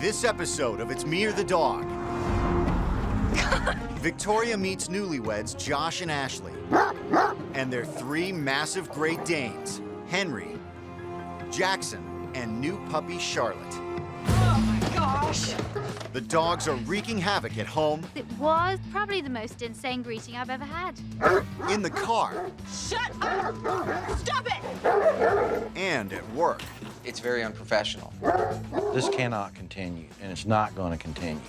This episode of It's Me or the Dog. Victoria meets newlyweds Josh and Ashley and their three massive Great Danes, Henry, Jackson, and new puppy Charlotte. Oh my gosh! The dogs are wreaking havoc at home. It was probably the most insane greeting I've ever had. In the car. Shut up! Stop it! And at work. It's very unprofessional. This cannot continue, and it's not going to continue.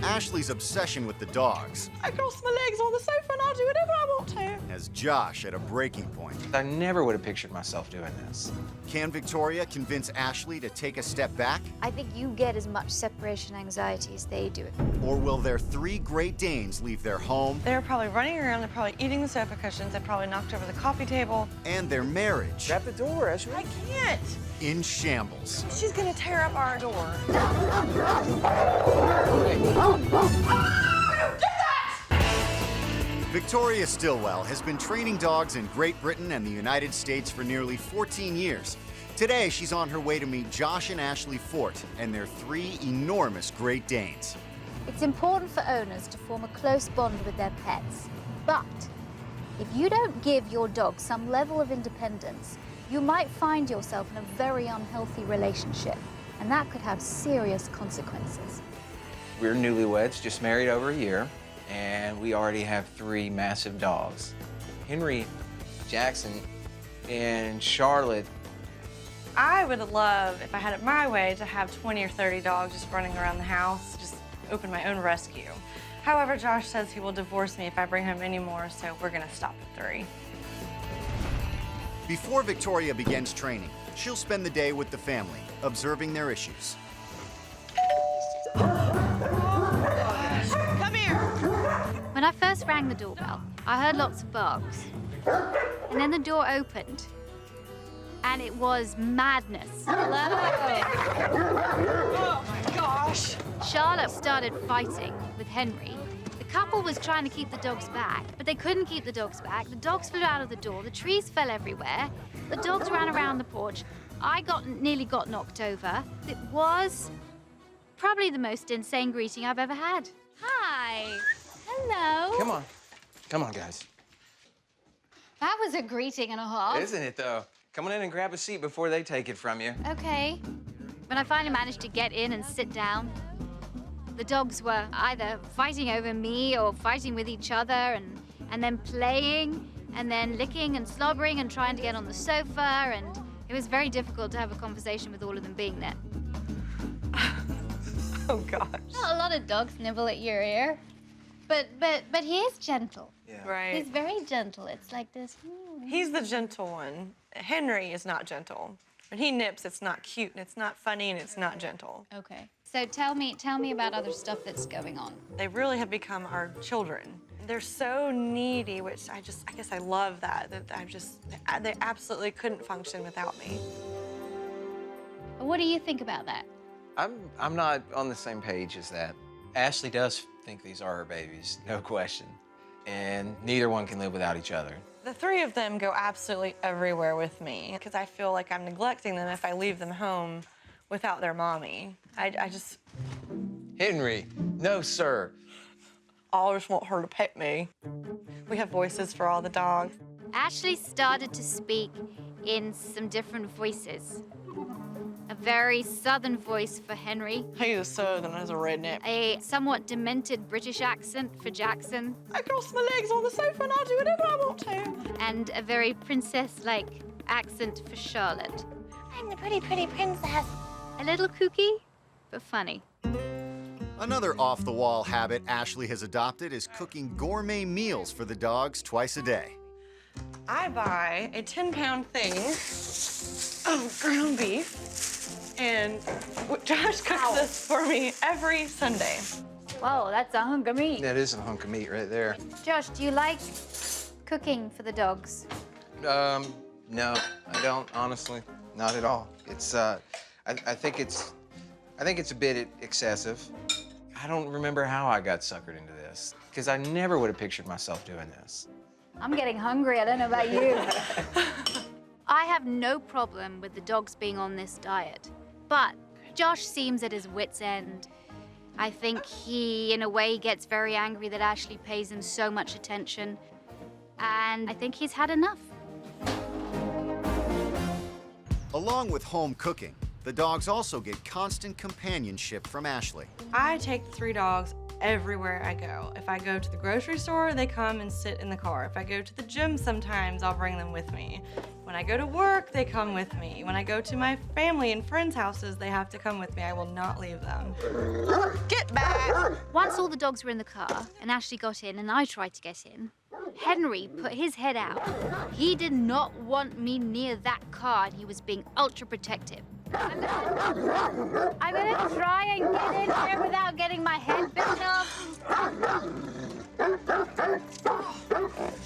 Ashley's obsession with the dogs I cross my legs on the sofa and I'll do whatever I want to. has Josh at a breaking point. I never would have pictured myself doing this. Can Victoria convince Ashley to take a step back? I think you get as much separation anxiety as they do. Or will their three Great Danes leave their home They're probably running around, they're probably eating the sofa cushions, they probably knocked over the coffee table. and their marriage Grab the door, Ashley. I can't! in shambles? She's gonna tear up our door. Victoria Stilwell has been training dogs in Great Britain and the United States for nearly 14 years. Today, she's on her way to meet Josh and Ashley Fort and their three enormous Great Danes. It's important for owners to form a close bond with their pets. But if you don't give your dog some level of independence, you might find yourself in a very unhealthy relationship, and that could have serious consequences. We're newlyweds, just married over a year, and we already have three massive dogs. Henry, Jackson, and Charlotte. I would love, if I had it my way, to have 20 or 30 dogs just running around the house, just open my own rescue. However, Josh says he will divorce me if I bring home any more, so we're gonna stop at 3. Before Victoria begins training, she'll spend the day with the family, observing their issues. Come here! When I first rang the doorbell, I heard lots of barks. And then the door opened, and it was madness. Hello? Oh my gosh! Charlotte started fighting with Henry. The couple was trying to keep the dogs back, but they couldn't keep the dogs back. The dogs flew out of the door, the trees fell everywhere, the dogs ran around the porch. I nearly got knocked over. It was probably the most insane greeting I've ever had. Hi. Hello. Come on, guys. That was a greeting and a half. Isn't it, though? Come on in and grab a seat before they take it from you. Okay. When I finally managed to get in and sit down, the dogs were either fighting over me or fighting with each other and then playing and then licking and slobbering and trying to get on the sofa, and it was very difficult to have a conversation with all of them being there. Oh gosh. Not a lot of dogs nibble at your ear, but he is gentle. Yeah. Right. He's very gentle. It's like this. He's the gentle one. Henry is not gentle. When he nips, it's not cute, and it's not funny, and it's not gentle. Okay. So tell me about other stuff that's going on. They really have become our children. They're so needy, which I guess I love that they absolutely couldn't function without me. What do you think about that? I'm not on the same page as that. Ashley does think these are her babies, no question. And neither one can live without each other. The three of them go absolutely everywhere with me because I feel like I'm neglecting them if I leave them home without their mommy. I just Henry, no, sir. always want her to pet me. We have voices for all the dogs. Ashley started to speak in some different voices. A very southern voice for Henry, He is southern as a redneck. a somewhat demented British accent for Jackson, I cross my legs on the sofa and I'll do whatever I want to. and a very princess-like accent for Charlotte. I'm the pretty, pretty princess. A little kooky, but funny. Another off-the-wall habit Ashley has adopted is cooking gourmet meals for the dogs twice a day. I buy a 10-pound thing of ground beef, and Josh cooks this for me every Sunday. Whoa, that's a hunk of meat. That is a hunk of meat right there. Josh, do you like cooking for the dogs? No, I don't, honestly. Not at all. It's, I think it's a bit excessive. I don't remember how I got suckered into this, because I never would have pictured myself doing this. I'm getting hungry. I don't know about you. I have no problem with the dogs being on this diet. But Josh seems at his wit's end. I think he, in a way, gets very angry that Ashley pays him so much attention. And I think he's had enough. Along with home cooking, the dogs also get constant companionship from Ashley. I take the 3 dogs everywhere I go. If I go to the grocery store, they come and sit in the car. If I go to the gym sometimes, I'll bring them with me. When I go to work, they come with me. When I go to my family and friends' houses, they have to come with me. I will not leave them. Get back! Once all the dogs were in the car and Ashley got in and I tried to get in, Henry put his head out. He did not want me near that car and he was being ultra protective. I'm gonna try and get in here without getting my head bitten off.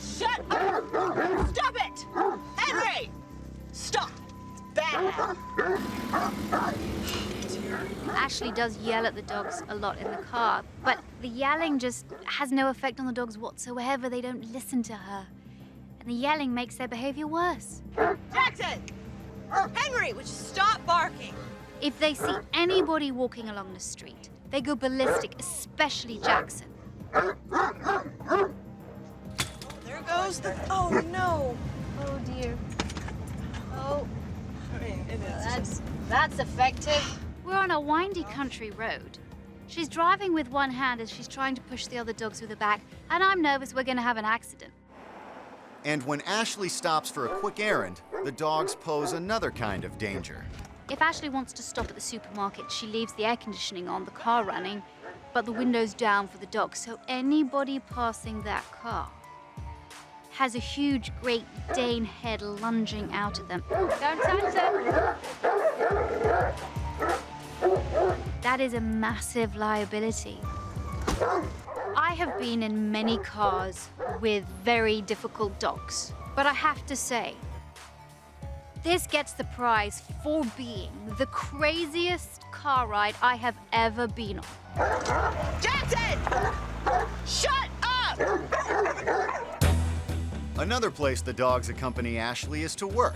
Shut up! Stop it! Henry! Stop! It's bad! Ashley does yell at the dogs a lot in the car, but the yelling just has no effect on the dogs whatsoever. They don't listen to her. And the yelling makes their behavior worse. Jackson! Henry, would you stop barking? If they see anybody walking along the street, they go ballistic, especially Jackson. There goes the... Oh, no. Oh, dear. Oh, I mean, it is that's effective. We're on a windy country road. She's driving with one hand as she's trying to push the other dogs with her back, and I'm nervous we're going to have an accident. And when Ashley stops for a quick errand, the dogs pose another kind of danger. If Ashley wants to stop at the supermarket, she leaves the air conditioning on, the car running, but the window's down for the dogs, so anybody passing that car has a huge Great Dane head lunging out at them. Don't touch them! That is a massive liability. I have been in many cars with very difficult dogs, but I have to say, this gets the prize for being the craziest car ride I have ever been on. Jackson! Shut up! Another place the dogs accompany Ashley is to work,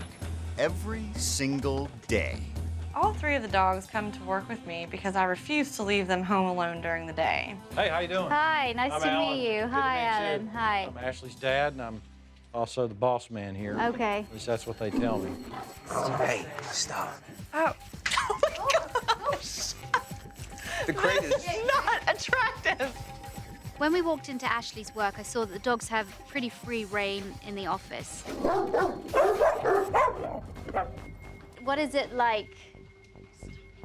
every single day. All 3 of the dogs come to work with me because I refuse to leave them home alone during the day. Hey, how you doing? Hi, nice I'm to Alan. meet you. Good to Hi, meet you. Alan. Hi. I'm Ashley's dad, and I'm also the boss man here. Okay. At least that's what they tell me. Hey, stop. Oh, The crate is... not attractive. When we walked into Ashley's work, I saw that the dogs have pretty free rein in the office. What is it like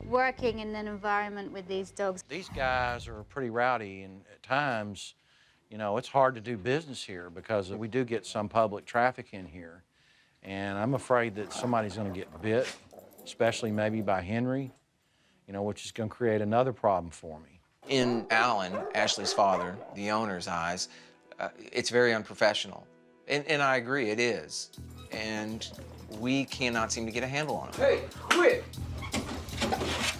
working in an environment with these dogs? These guys are pretty rowdy, and at times, you know, it's hard to do business here because we do get some public traffic in here. And I'm afraid that somebody's going to get bit, especially maybe by Henry, you know, which is going to create another problem for me. In Alan, Ashley's father, the owner's eyes, it's very unprofessional. And I agree, it is. And we cannot seem to get a handle on it. Hey, quit!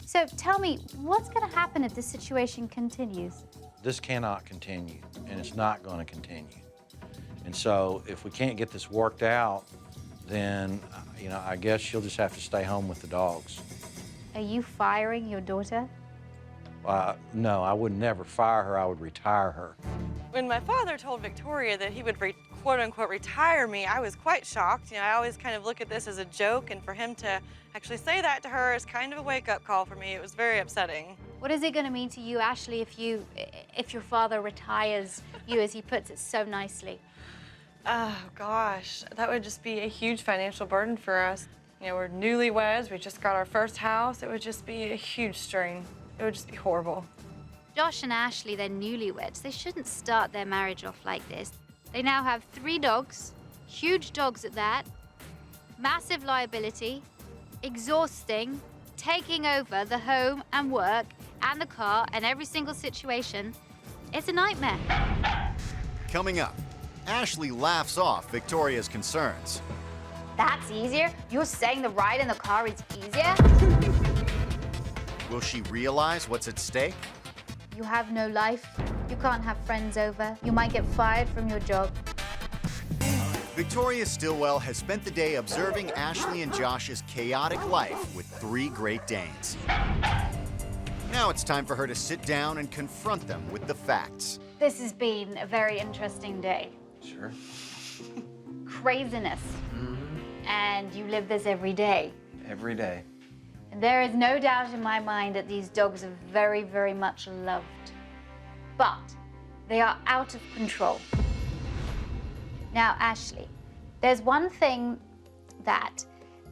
So tell me, what's going to happen if this situation continues? This cannot continue, and it's not going to continue. And so if we can't get this worked out, then, you know, I guess she'll just have to stay home with the dogs. Are you firing your daughter? No, I would never fire her. I would retire her. When my father told Victoria that he would quote-unquote retire me, I was quite shocked. You know, I always kind of look at this as a joke, and for him to actually say that to her is kind of a wake-up call for me. It was very upsetting. What is it going to mean to you, Ashley, if your father retires you, as he puts it so nicely? Oh, gosh. That would just be a huge financial burden for us. You know, we're newlyweds. We just got our first house. It would just be a huge strain. It would just be horrible. Josh and Ashley, they're newlyweds. They shouldn't start their marriage off like this. They now have 3 dogs, huge dogs at that, massive liability, exhausting, taking over the home and work and the car and every single situation. It's a nightmare. Coming up, Ashley laughs off Victoria's concerns. That's easier? You're saying the ride in the car is easier? Will she realize what's at stake? You have no life. You can't have friends over. You might get fired from your job. Victoria Stilwell has spent the day observing Ashley and Josh's chaotic life with 3 Great Danes. Now it's time for her to sit down and confront them with the facts. This has been a very interesting day. Sure. Craziness. And you live this every day. Every day. And there is no doubt in my mind that these dogs are very, very much loved. But they are out of control. Now, Ashley, there's one thing that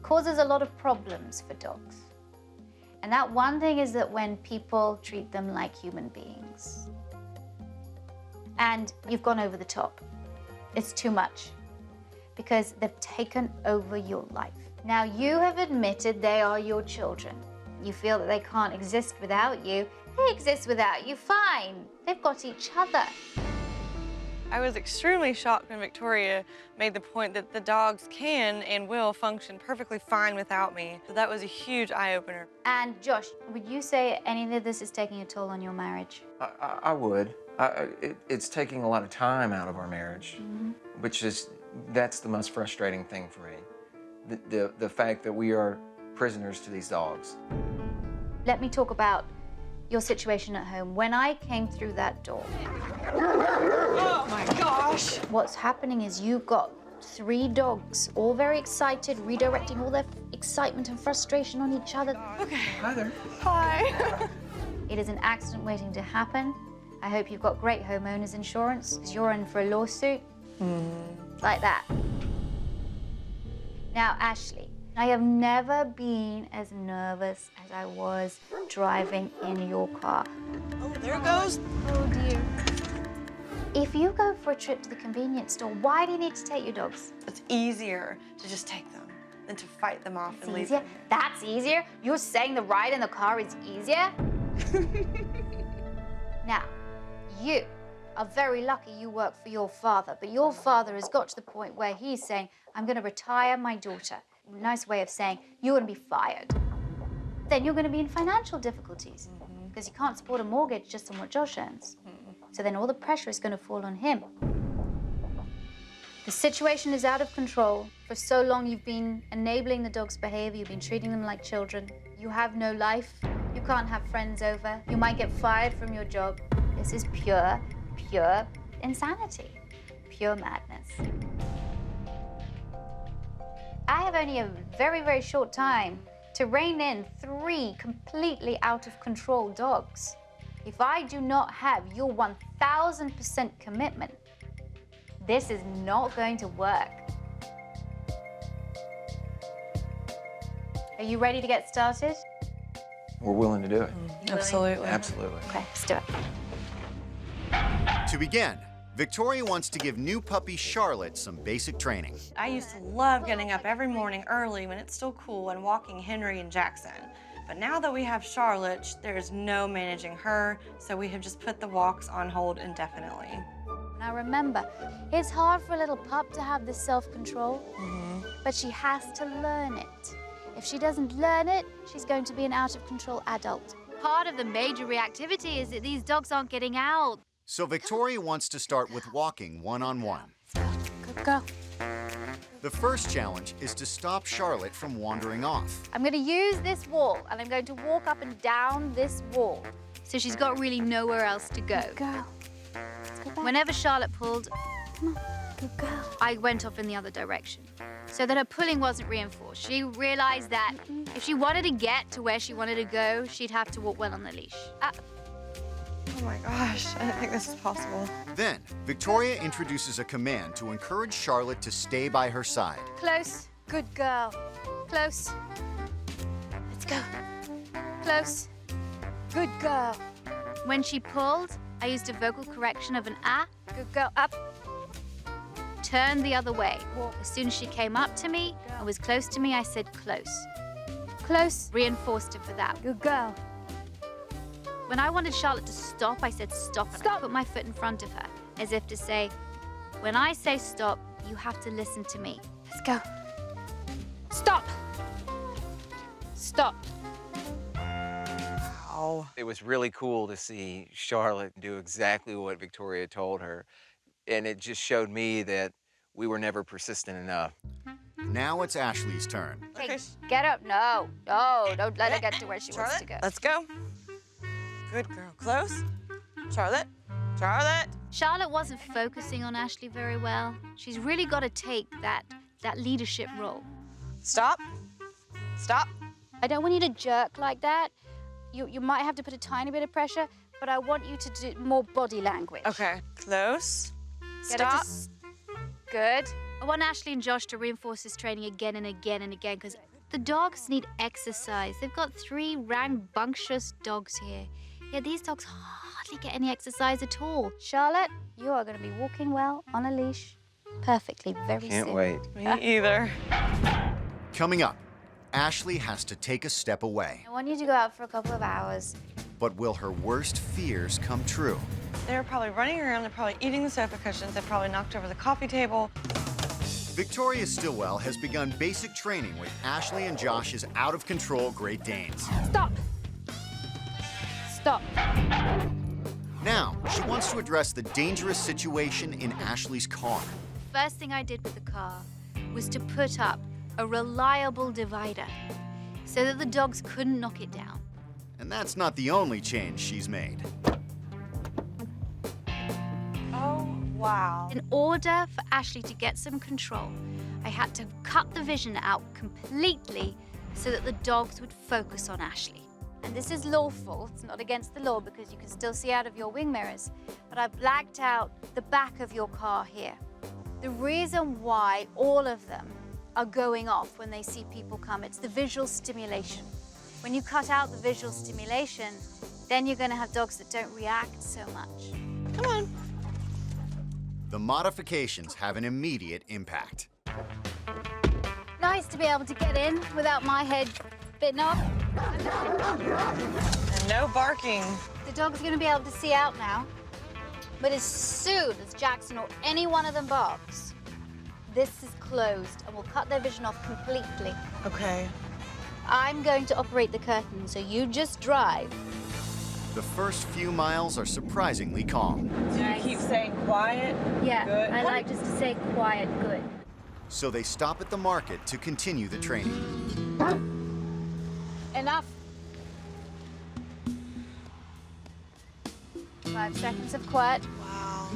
causes a lot of problems for dogs. And that one thing is that when people treat them like human beings. And you've gone over the top. It's too much. Because they've taken over your life. Now, you have admitted they are your children. You feel that they can't exist without you. They exist without you, fine. They've got each other. I was extremely shocked when Victoria made the point that the dogs can and will function perfectly fine without me. So that was a huge eye-opener. And Josh, would you say any of this is taking a toll on your marriage? I would. It's taking a lot of time out of our marriage, that's the most frustrating thing for me. The fact that we are prisoners to these dogs. Let me talk about your situation at home. When I came through that door, Oh my gosh! what's happening is you've got 3 dogs, all very excited, redirecting all their excitement and frustration on each other. Okay. Hi there. Hi. It is an accident waiting to happen. I hope you've got great homeowners insurance, because you're in for a lawsuit. Like that. Now, Ashley, I have never been as nervous as I was driving in your car. Oh, there it goes. Oh, dear. If you go for a trip to the convenience store, why do you need to take your dogs? It's easier to just take them than to fight them off and leave Easier? them here. That's easier? You're saying the ride in the car is easier? Now, you are very lucky you work for your father, but your father has got to the point where he's saying, I'm going to retire my daughter. Nice way of saying, you're going to be fired. Then you're going to be in financial difficulties because you can't support a mortgage just on what Josh earns. So then all the pressure is going to fall on him. The situation is out of control. For so long, you've been enabling the dog's behavior. You've been treating them like children. You have no life. You can't have friends over. You might get fired from your job. This is pure insanity, pure madness. I have only a very, very short time to rein in 3 completely out of control dogs. If I do not have your 1000% commitment, this is not going to work. Are you ready to get started? We're willing to do it. Absolutely. Absolutely. Okay, let's do it. To begin, Victoria wants to give new puppy Charlotte some basic training. I used to love getting up every morning early when it's still cool and walking Henry and Jackson. But now that we have Charlotte, there's no managing her, so we have just put the walks on hold indefinitely. Now remember, it's hard for a little pup to have this self-control, but she has to learn it. If she doesn't learn it, she's going to be an out-of-control adult. Part of the major reactivity is that these dogs aren't getting out. So Victoria wants to start with walking one-on-one. Good girl. The first challenge is to stop Charlotte from wandering off. I'm going to use this wall, and I'm going to walk up and down this wall. So she's got really nowhere else to go. Good girl. Let's go back. Whenever Charlotte pulled, come on, good girl, I went off in the other direction. So that her pulling wasn't reinforced. She realized that if she wanted to get to where she wanted to go, she'd have to walk well on the leash. Oh my gosh, I didn't think this was possible. Then, Victoria introduces a command to encourage Charlotte to stay by her side. Close. Good girl. Close. Let's go. Close. Good girl. When she pulled, I used a vocal correction of an ah. Good girl. Up. Turn the other way. As soon as she came up to me and was close to me, I said close. Close. Reinforced her for that. Good girl. When I wanted Charlotte to stop, I said stop. And I put my foot in front of her, as if to say, when I say stop, you have to listen to me. Let's go. Stop. Stop. Wow. It was really cool to see Charlotte do exactly what Victoria told her. And it just showed me that we were never persistent enough. Now it's Ashley's turn. Okay, get up. No, don't let her get to where she wants to go. Let's go. Good girl. Close. Charlotte. Charlotte. Charlotte wasn't focusing on Ashley very well. She's really got to take that leadership role. Stop. Stop. I don't want you to jerk like that. You might have to put a tiny bit of pressure, but I want you to do more body language. Okay. Close. Get her Stop. to Good. I want Ashley and Josh to reinforce this training again and again and again, because the dogs need exercise. They've got 3 rambunctious dogs here. Yeah, these dogs hardly get any exercise at all. Charlotte, you are going to be walking well on a leash perfectly very soon. Can't wait. Me either. Coming up, Ashley has to take a step away. I want you to go out for a couple of hours. But will her worst fears come true? They were probably running around, they're probably eating the sofa cushions, they probably knocked over the coffee table. Victoria Stilwell has begun basic training with Ashley and Josh's out-of-control Great Danes. Stop. Stop. Now, she wants to address the dangerous situation in Ashley's car. First thing I did with the car was to put up a reliable divider so that the dogs couldn't knock it down. And that's not the only change she's made. Oh, wow. In order for Ashley to get some control, I had to cut the vision out completely so that the dogs would focus on Ashley. And this is lawful, it's not against the law because you can still see out of your wing mirrors, but I've blacked out the back of your car here. The reason why all of them are going off when they see people come, it's the visual stimulation. When you cut out the visual stimulation, then you're gonna have dogs that don't react so much. Come on. The modifications have an immediate impact. Nice to be able to get in without my head bitten off. And no barking. The dog's gonna be able to see out now. But as soon as Jackson or any one of them barks, this is closed and we'll cut their vision off completely. Okay. I'm going to operate the curtain, so you just drive. The first few miles are surprisingly calm. Do you keep saying quiet? Yeah, Good. I like just to say quiet, good. So they stop at the market to continue the training. Enough. 5 seconds of quiet. Wow.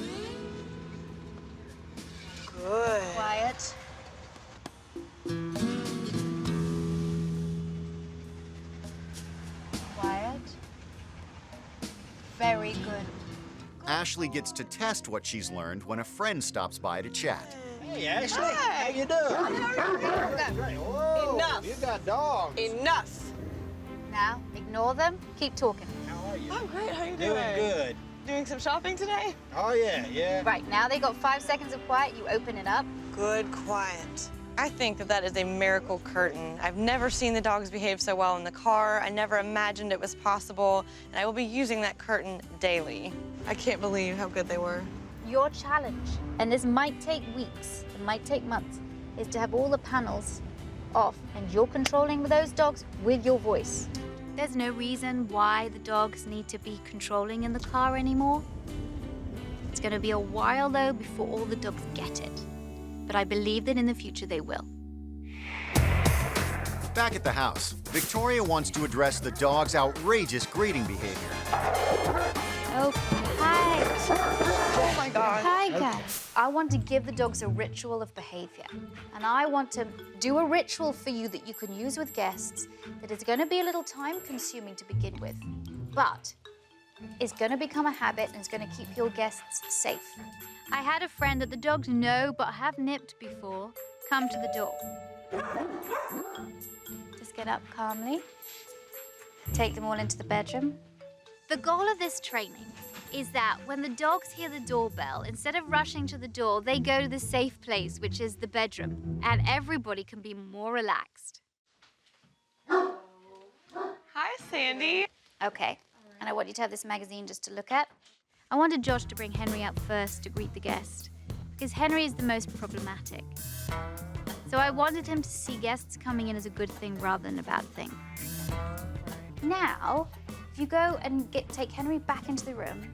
Good. Quiet. Quiet. Very good. Ashley gets to test what she's learned when a friend stops by to chat. Hey, Ashley. How you doing? Great. Whoa, Enough. You got dogs. Enough. Now, ignore them. Keep talking. How are you? I'm great. How you Doing doing? good. Doing some shopping today? Oh, yeah. Right, now they got 5 seconds of quiet. You open it up. Good quiet. I think that is a miracle curtain. I've never seen the dogs behave so well in the car. I never imagined it was possible, and I will be using that curtain daily. I can't believe how good they were. Your challenge, and this might take weeks, it might take months, is to have all the panels off, and you're controlling those dogs with your voice. There's no reason why the dogs need to be controlling in the car anymore. It's going to be a while, though, before all the dogs get it. But I believe that in the future they will. Back at the house, Victoria wants to address the dog's outrageous grading behavior. Okay. Hi. Oh my God. Hi, guys. I want to give the dogs a ritual of behavior. And I want to do a ritual for you that you can use with guests that is going to be a little time-consuming to begin with, but is going to become a habit and is going to keep your guests safe. I had a friend that the dogs know but have nipped before come to the door. Just get up calmly. Take them all into the bedroom. The goal of this training is that when the dogs hear the doorbell, instead of rushing to the door, they go to the safe place, which is the bedroom, and everybody can be more relaxed. Hi, Sandy. Okay, and I want you to have this magazine just to look at. I wanted Josh to bring Henry up first to greet the guest, because Henry is the most problematic. So I wanted him to see guests coming in as a good thing rather than a bad thing. Now, if you go and take Henry back into the room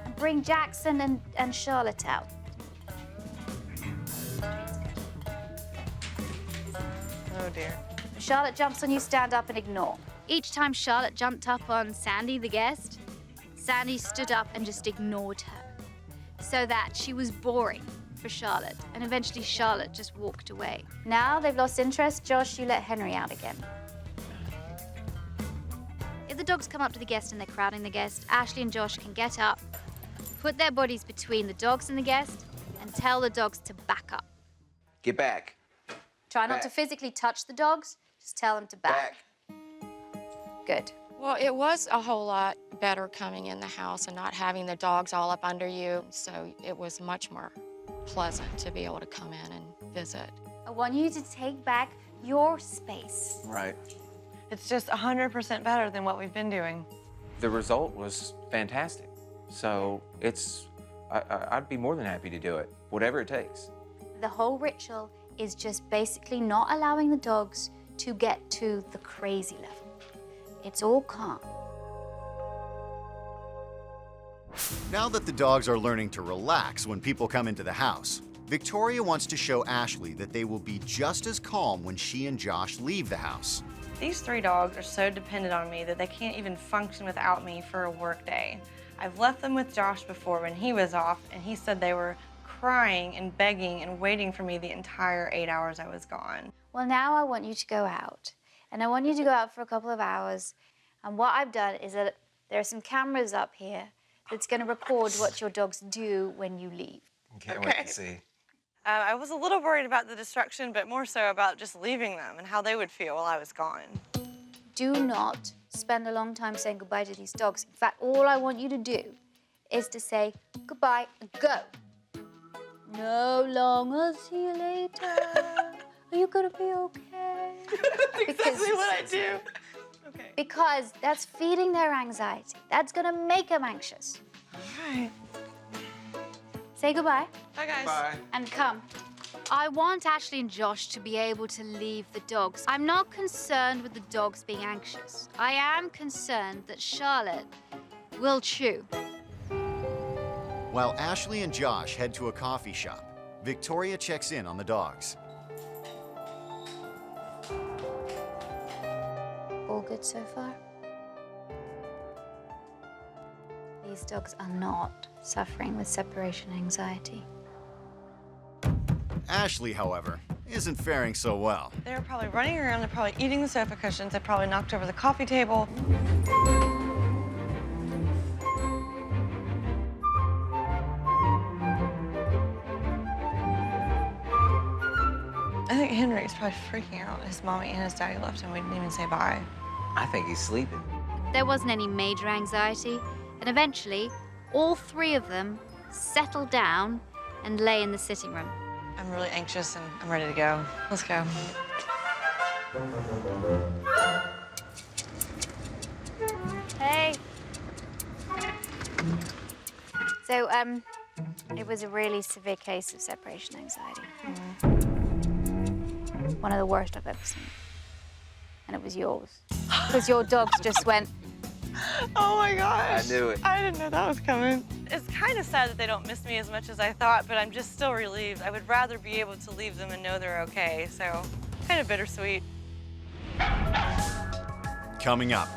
and bring Jackson and Charlotte out. Oh, dear. When Charlotte jumps on you, stand up and ignore. Each time Charlotte jumped up on Sandy, the guest, Sandy stood up and just ignored her, so that she was boring for Charlotte, and eventually Charlotte just walked away. Now they've lost interest. Josh, you let Henry out again. If the dogs come up to the guest and they're crowding the guest, Ashley and Josh can get up, put their bodies between the dogs and the guest, and tell the dogs to back up. Get back. Try not to physically touch the dogs, just tell them to back. Good. Well, it was a whole lot better coming in the house and not having the dogs all up under you, so it was much more pleasant to be able to come in and visit. I want you to take back your space. Right. It's just 100% better than what we've been doing. The result was fantastic. So I'd be more than happy to do it, whatever it takes. The whole ritual is just basically not allowing the dogs to get to the crazy level. It's all calm. Now that the dogs are learning to relax when people come into the house, Victoria wants to show Ashley that they will be just as calm when she and Josh leave the house. These 3 dogs are so dependent on me that they can't even function without me for a work day. I've left them with Josh before when he was off, and he said they were crying and begging and waiting for me the entire 8 hours I was gone. Well, now I want you to go out. And I want you to go out for a couple of hours. And what I've done is that there are some cameras up here that's going to record what your dogs do when you leave. Can't wait to see. I was a little worried about the destruction, but more so about just leaving them and how they would feel while I was gone. Do not spend a long time saying goodbye to these dogs. In fact, all I want you to do is to say goodbye and go. No longer see you later. Are you going to be okay? That's exactly what I do. Okay. Because that's feeding their anxiety. That's going to make them anxious. All right. Say goodbye. Bye, guys. Bye. And come. I want Ashley and Josh to be able to leave the dogs. I'm not concerned with the dogs being anxious. I am concerned that Charlotte will chew. While Ashley and Josh head to a coffee shop, Victoria checks in on the dogs. All good so far? These dogs are not suffering with separation anxiety. Ashley, however, isn't faring so well. They're probably running around, they're probably eating the sofa cushions, they probably knocked over the coffee table. I think Henry's probably freaking out. His mommy and his daddy left him. We didn't even say bye. I think he's sleeping. There wasn't any major anxiety, and eventually, all 3 of them settled down and lay in the sitting room. I'm really anxious and I'm ready to go. Let's go. Hey. So, it was a really severe case of separation anxiety. One of the worst I've ever seen. And it was yours. Because your dogs just went... Oh my gosh. I knew it. I didn't know that was coming. It's kind of sad that they don't miss me as much as I thought, but I'm just still relieved. I would rather be able to leave them and know they're okay, so kind of bittersweet. Coming up,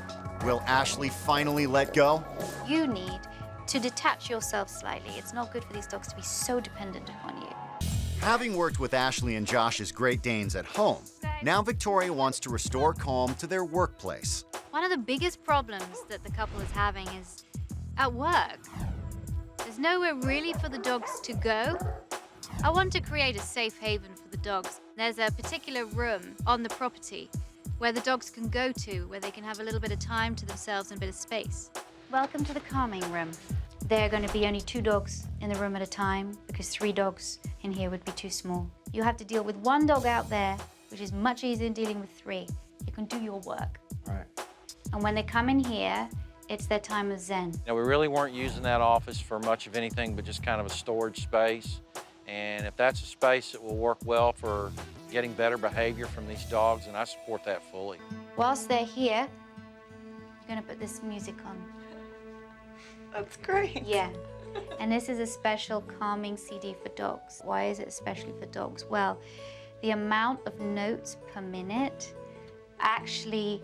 will Ashley finally let go? You need to detach yourself slightly. It's not good for these dogs to be so dependent upon you. Having worked with Ashley and Josh's Great Danes at home, now Victoria wants to restore calm to their workplace. One of the biggest problems that the couple is having is at work. There's nowhere really for the dogs to go. I want to create a safe haven for the dogs. There's a particular room on the property where the dogs can go to, where they can have a little bit of time to themselves and a bit of space. Welcome to the calming room. There are going to be only 2 dogs in the room at a time because 3 dogs in here would be too small. You have to deal with 1 dog out there, which is much easier than dealing with 3. You can do your work. Right. And when they come in here, it's their time of zen. Now, we really weren't using that office for much of anything but just kind of a storage space. And if that's a space that will work well for getting better behavior from these dogs, and I support that fully. Whilst they're here, you're going to put this music on. That's great. Yeah. And this is a special calming CD for dogs. Why is it especially for dogs? Well, the amount of notes per minute actually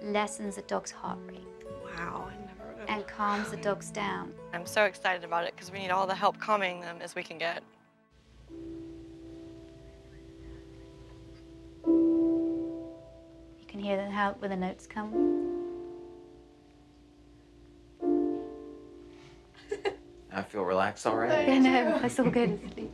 lessens a dog's heart rate. Wow, I never would have. And calms the dogs down. I'm so excited about it because we need all the help calming them as we can get. You can hear how where the notes come. I feel relaxed already. Yeah, no, I still go to sleep.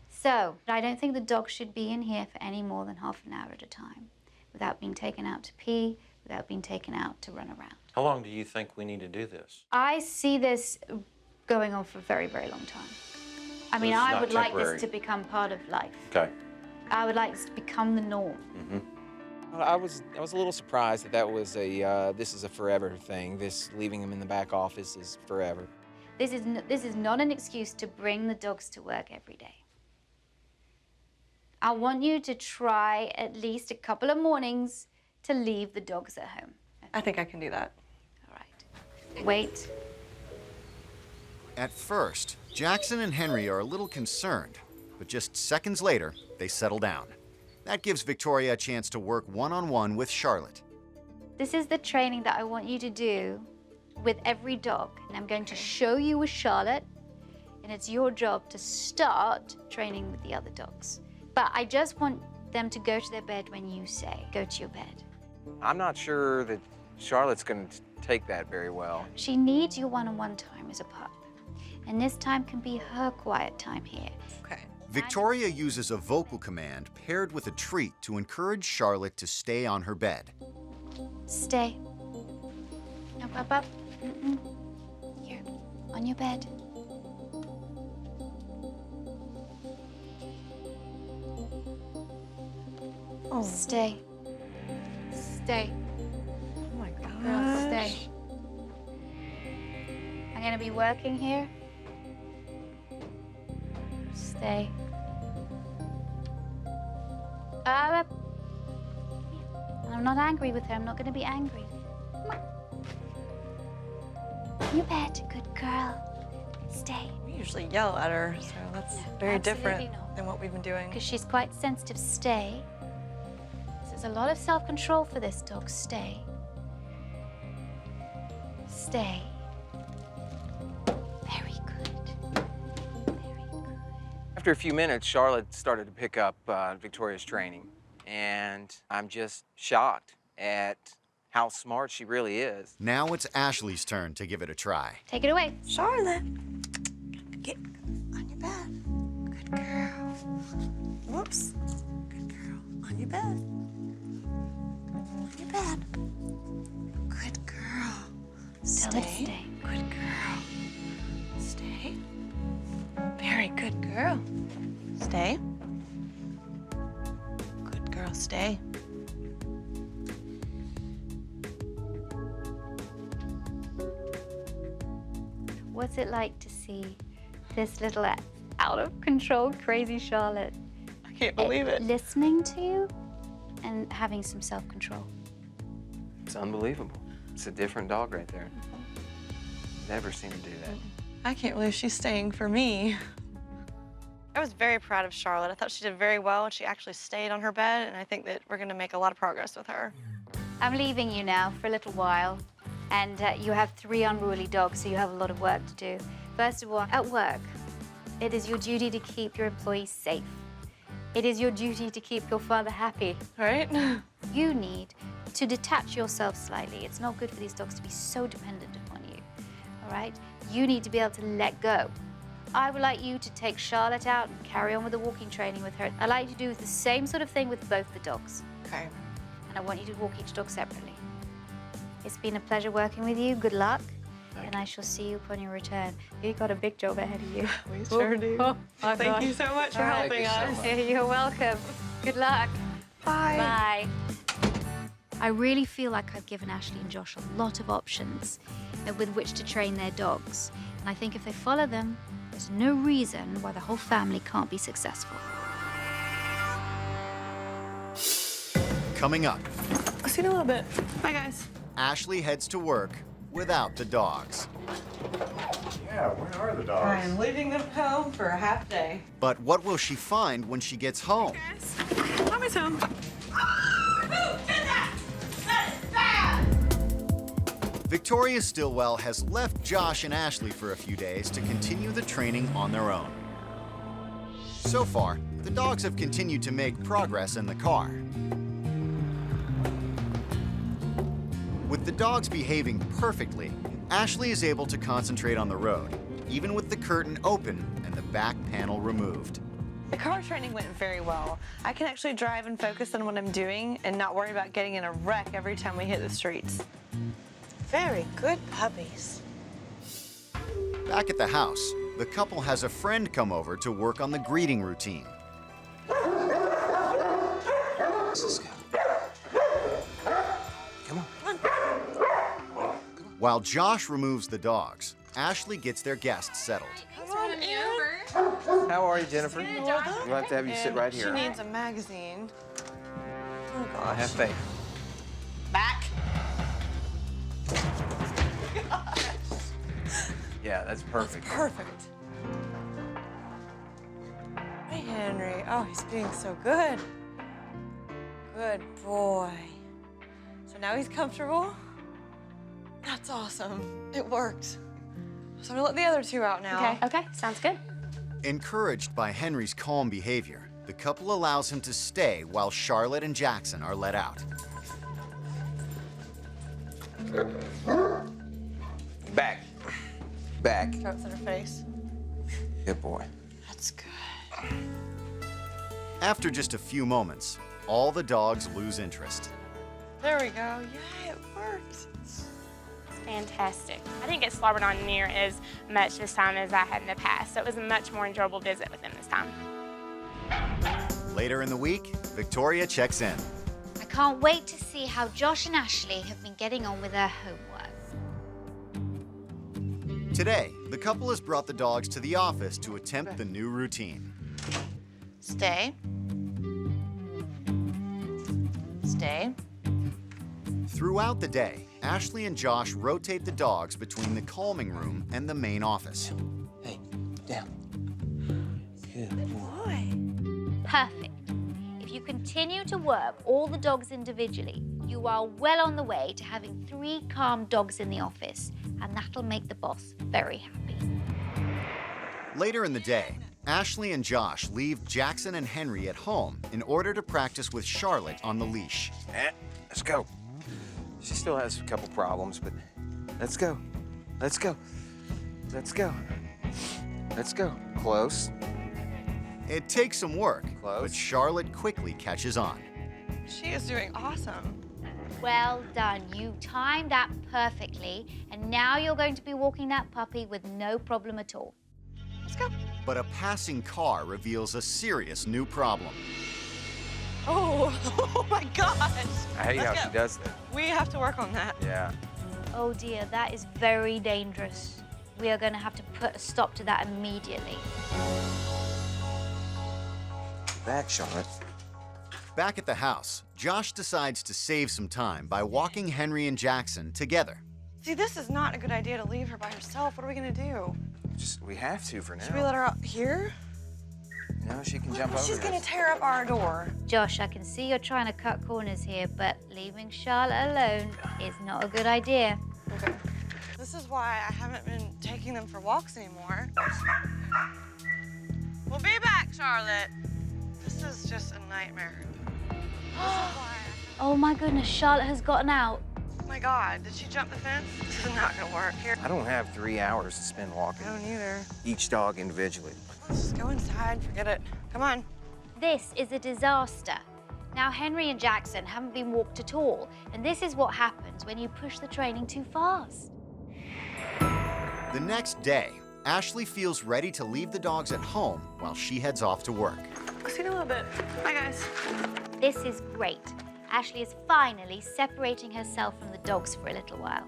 So, I don't think the dog should be in here for any more than half an hour at a time without being taken out to pee, without being taken out to run around. How long do you think we need to do this? I see this going on for a very, very long time. I mean, it's I not would like temporary. this to become part of life. Okay. I would like this to become the norm. Well, I was a little surprised that that was a this is a forever thing. This leaving them in the back office is forever. This is not an excuse to bring the dogs to work every day. I want you to try at least a couple of mornings to leave the dogs at home. I think I can do that. All right. Wait. At first, Jackson and Henry are a little concerned, but just seconds later, they settle down. That gives Victoria a chance to work one-on-one with Charlotte. This is the training that I want you to do with every dog. And I'm going to show you with Charlotte, and it's your job to start training with the other dogs. But I just want them to go to their bed when you say, go to your bed. I'm not sure that Charlotte's going to take that very well. She needs your one-on-one time as a pup. And this time can be her quiet time here. Okay. Victoria uses a vocal command paired with a treat to encourage Charlotte to stay on her bed. Stay. Up, up. Here, on your bed. Oh. Stay. Stay. Oh my God. Girl, stay. I'm gonna be working here. Stay. Up. And I'm not angry with her. I'm not gonna be angry. Come on. On your bed, good girl. Stay. We usually yell at her, so that's very Absolutely different not. than what we've been doing. Because she's quite sensitive. Stay. There's a lot of self-control for this dog. Stay. Stay. Very good. Very good. After a few minutes, Charlotte started to pick up Victoria's training, and I'm just shocked at how smart she really is. Now it's Ashley's turn to give it a try. Take it away. Charlotte, get on your bed. Good girl. Whoops. Good girl. On your bed. On your bed. Good girl. Tell her to stay. Good girl. Stay. Very good girl. Stay. Good girl, stay. What's it like to see this little out of control, crazy Charlotte? I can't believe it. Listening to you and having some self-control. It's unbelievable. It's a different dog right there. Never seen her do that. I can't believe she's staying for me. I was very proud of Charlotte. I thought she did very well, and she actually stayed on her bed, and I think that we're going to make a lot of progress with her. I'm leaving you now for a little while, and you have 3 unruly dogs, so you have a lot of work to do. First of all, at work, it is your duty to keep your employees safe. It is your duty to keep your father happy. Right? You need to detach yourself slightly. It's not good for these dogs to be so dependent upon you, all right? You need to be able to let go. I would like you to take Charlotte out and carry on with the walking training with her. I'd like you to do the same sort of thing with both the dogs. Okay. And I want you to walk each dog separately. It's been a pleasure working with you. Good luck. And I shall see you upon your return. You've got a big job ahead of you. We sure do. Oh, my Thank gosh. you so much for All right. helping Thank you us. so much. You're welcome. Good luck. Bye. Bye. I really feel like I've given Ashley and Josh a lot of options with which to train their dogs. And I think if they follow them, there's no reason why the whole family can't be successful. Coming up, I'll see you in a little bit. Bye, guys. Ashley heads to work without the dogs. Yeah, where are the dogs? I am leaving them home for a half day. But what will she find when she gets home? Mommy's home. Victoria Stilwell has left Josh and Ashley for a few days to continue the training on their own. So far, the dogs have continued to make progress in the car. With the dogs behaving perfectly, Ashley is able to concentrate on the road, even with the curtain open and the back panel removed. The car training went very well. I can actually drive and focus on what I'm doing and not worry about getting in a wreck every time we hit the streets. Very good puppies. Back at the house, the couple has a friend come over to work on the greeting routine. Let's go. Come on. While Josh removes the dogs, Ashley gets their guests settled. Come on in. How are you, Jennifer? We'll have to have you sit right here. She needs a magazine. Oh, I gosh. have faith. Back. Yeah, that's perfect. Perfect. Hi, Henry. Oh, he's being so good. Good boy. So now he's comfortable? That's awesome. It worked. So I'm gonna let the other two out now. Okay, sounds good. Encouraged by Henry's calm behavior, the couple allows him to stay while Charlotte and Jackson are let out. Back. Back. Throats in her face. Good boy. That's good. After just a few moments, all the dogs lose interest. There we go. Yay, it worked. Fantastic. I didn't get slobbered on near as much this time as I had in the past, so it was a much more enjoyable visit with them this time. Later in the week, Victoria checks in. I can't wait to see how Josh and Ashley have been getting on with their homework. Today, the couple has brought the dogs to the office to attempt the new routine. Stay. Stay. Throughout the day, Ashley and Josh rotate the dogs between the calming room and the main office. Hey, down. Good boy. Perfect. If you continue to work all the dogs individually, you are well on the way to having 3 calm dogs in the office, and that'll make the boss very happy. Later in the day, Ashley and Josh leave Jackson and Henry at home in order to practice with Charlotte on the leash. Let's go. She still has a couple problems, but let's go. Let's go. Let's go. Let's go. Close. It takes some work, Close. but Charlotte quickly catches on. She is doing awesome. Well done. You timed that perfectly, and now you're going to be walking that puppy with no problem at all. Let's go. But a passing car reveals a serious new problem. Oh, oh my gosh. I hate how Let's she go. does that. We have to work on that. Yeah. Oh dear, that is very dangerous. We are going to have to put a stop to that immediately. Back, Charlotte. Back at the house, Josh decides to save some time by walking Henry and Jackson together. See, this is not a good idea to leave her by herself. What are we gonna do? We have to for now. Should we let her out here? No, she can jump over She's gonna this. tear up our door. Josh, I can see you're trying to cut corners here, but leaving Charlotte alone is not a good idea. Okay. This is why I haven't been taking them for walks anymore. We'll be back, Charlotte. This is just a nightmare. This is why Oh my goodness, Charlotte has gotten out. oh my God, did she jump the fence? This is not gonna work. Here. I don't have 3 hours to spend walking. I don't either. Each dog individually. Let's just go inside, forget it. Come on. This is a disaster. Now, Henry and Jackson haven't been walked at all, and this is what happens when you push the training too fast. The next day, Ashley feels ready to leave the dogs at home while she heads off to work. I'll see you in a little bit. Bye, guys. This is great. Ashley is finally separating herself from the dogs for a little while.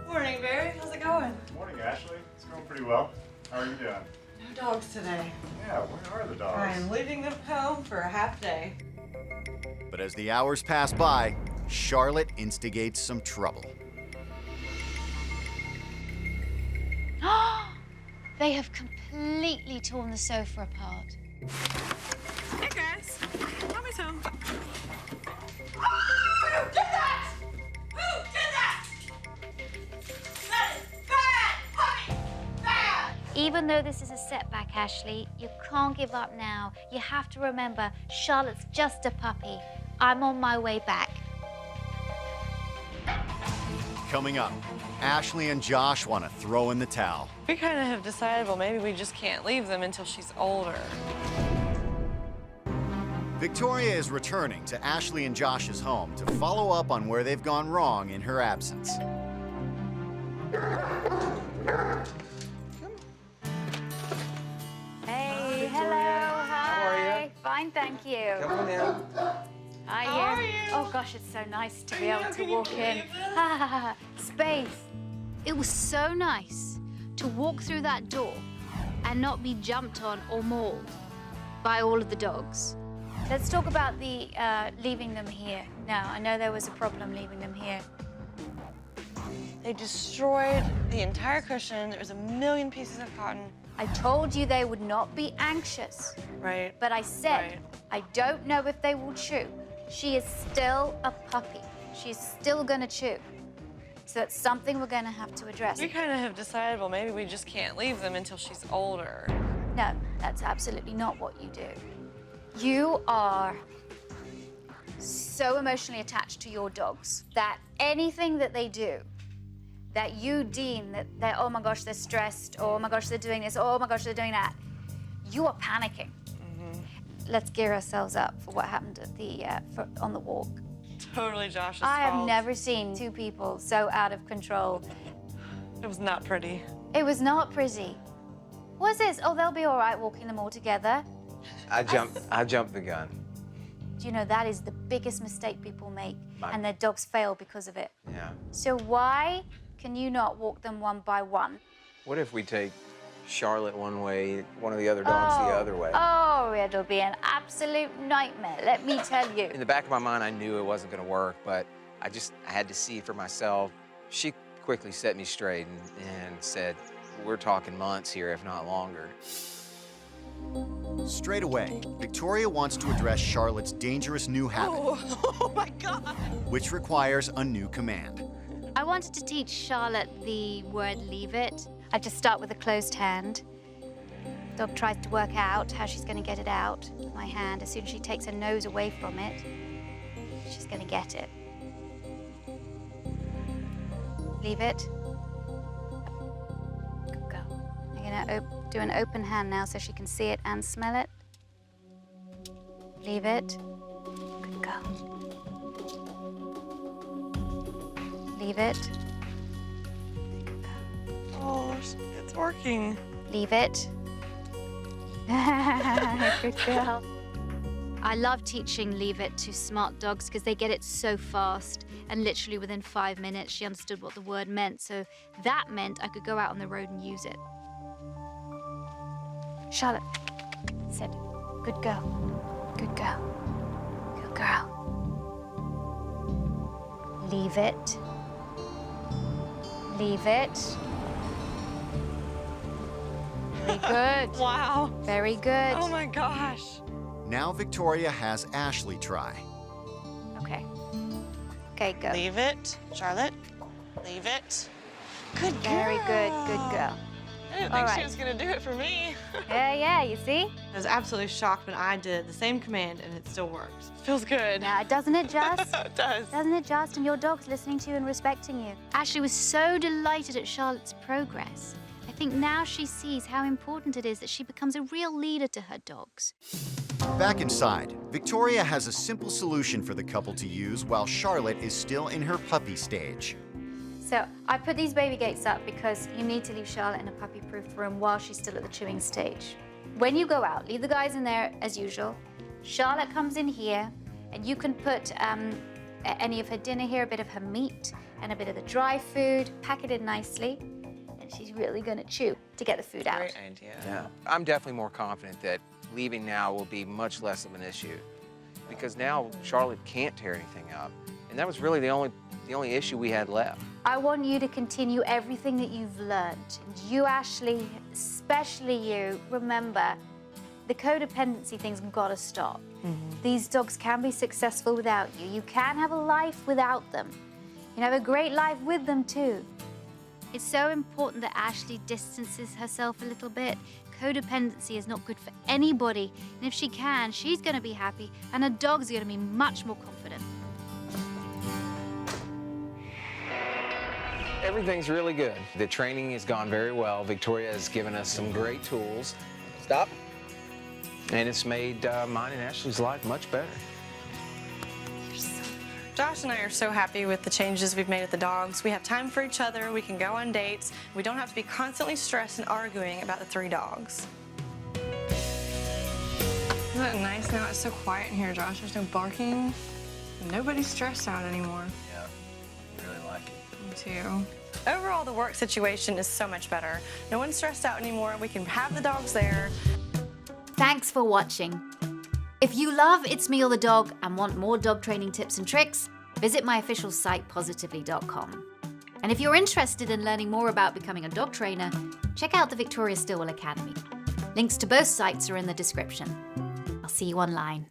Morning, Barry. How's it going? Morning, Ashley. It's going pretty well. How are you doing? No dogs today. Yeah, where are the dogs? I am leaving them home for a half day. But as the hours pass by, Charlotte instigates some trouble. They have completely torn the sofa apart. Hey, guys. Mommy's home. Even though this is a setback, Ashley, you can't give up now. You have to remember, Charlotte's just a puppy. I'm on my way back. Coming up, Ashley and Josh want to throw in the towel. We kind of have decided, well, maybe we just can't leave them until she's older. Victoria is returning to Ashley and Josh's home to follow up on where they've gone wrong in her absence. Hey, hello, hi. How are you? Fine, thank you. Come on in. Hi, How are you? Oh gosh, it's so nice to be I know, able to can you walk in. believe Space. It was so nice to walk through that door and not be jumped on or mauled by all of the dogs. Let's talk about the leaving them here. Now, I know there was a problem leaving them here. They destroyed the entire cushion. There was a million pieces of cotton. I told you they would not be anxious, Right. but I said, Right. I don't know if they will chew. She is still a puppy. She's still gonna chew. So that's something we're gonna have to address. We kind of have decided, well, maybe we just can't leave them until she's older. No, that's absolutely not what you do. You are so emotionally attached to your dogs that anything that they do that you deem that they're, oh my gosh, they're stressed, oh my gosh, they're doing this, oh my gosh, they're doing that, you are panicking. Let's gear ourselves up for what happened at the on the walk. Totally Josh's I have fault. never seen two people so out of control. It was not pretty. It was not pretty. What's this? Oh, they'll be all right walking them all together. I jumped the gun. Do you know that is the biggest mistake people make, Right. and their dogs fail because of it. Yeah. So why can you not walk them one by one? What if we take Charlotte one way, one of the other dogs the other way? Oh, it'll be an absolute nightmare, let me tell you. In the back of my mind, I knew it wasn't going to work, but I had to see for myself. She quickly set me straight and said, we're talking months here, if not longer. Straight away, Victoria wants to address Charlotte's dangerous new habit, Oh my God. which requires a new command. I wanted to teach Charlotte the word leave it. I just start with a closed hand. Dog tries to work out how she's going to get it out of my hand. As soon as she takes her nose away from it, she's going to get it. Leave it. Good girl. I'm going to do an open hand now so she can see it and smell it. Leave it. Good girl. Leave it. Good girl. Oh, it's working. Leave it. Good girl. I love teaching leave it to smart dogs because they get it so fast, and literally within 5 minutes she understood what the word meant, so that meant I could go out on the road and use it. Charlotte, sit. Good girl. Good girl. Good girl. Leave it. Leave it. Very good. Wow. Very good. Oh my gosh. Now Victoria has Ashley try. Okay. Okay, go. Leave it, Charlotte. Leave it. Good girl. Very good. Good girl. I didn't All think right. she was gonna do it for me. Yeah, you see? I was absolutely shocked when I did the same command and it still worked. Feels good. Now, doesn't it just? It does. Doesn't it just? And your dog's listening to you and respecting you. Ashley was so delighted at Charlotte's progress. I think now she sees how important it is that she becomes a real leader to her dogs. Back inside, Victoria has a simple solution for the couple to use while Charlotte is still in her puppy stage. So I put these baby gates up because you need to leave Charlotte in a puppy-proof room while she's still at the chewing stage. When you go out, leave the guys in there as usual. Charlotte comes in here, and you can put any of her dinner here, a bit of her meat, and a bit of the dry food, pack it in nicely, and she's really gonna chew to get the food out. Great idea. Yeah. I'm definitely more confident that leaving now will be much less of an issue, because now Charlotte can't tear anything up, and that was really the only issue we had left. I want you to continue everything that you've learned. And you, Ashley, especially you, remember, the codependency thing's gotta stop. These dogs can be successful without you. You can have a life without them. You can have a great life with them too. It's so important that Ashley distances herself a little bit. Codependency is not good for anybody. And if she can, she's gonna be happy and her dog's gonna be much more confident. Everything's really good. The training has gone very well. Victoria has given us some great tools. Stop. And it's made mine and Ashley's life much better. Josh and I are so happy with the changes we've made with the dogs. We have time for each other, we can go on dates, we don't have to be constantly stressed and arguing about the 3 dogs. Isn't that nice now? It's so quiet in here, Josh. There's no barking. Nobody's stressed out anymore. Yeah, I really like it. Me too. Overall, the work situation is so much better. No one's stressed out anymore. We can have the dogs there. Thanks for watching. If you love It's Me or the Dog and want more dog training tips and tricks, visit my official site, positively.com. And if you're interested in learning more about becoming a dog trainer, check out the Victoria Stilwell Academy. Links to both sites are in the description. I'll see you online.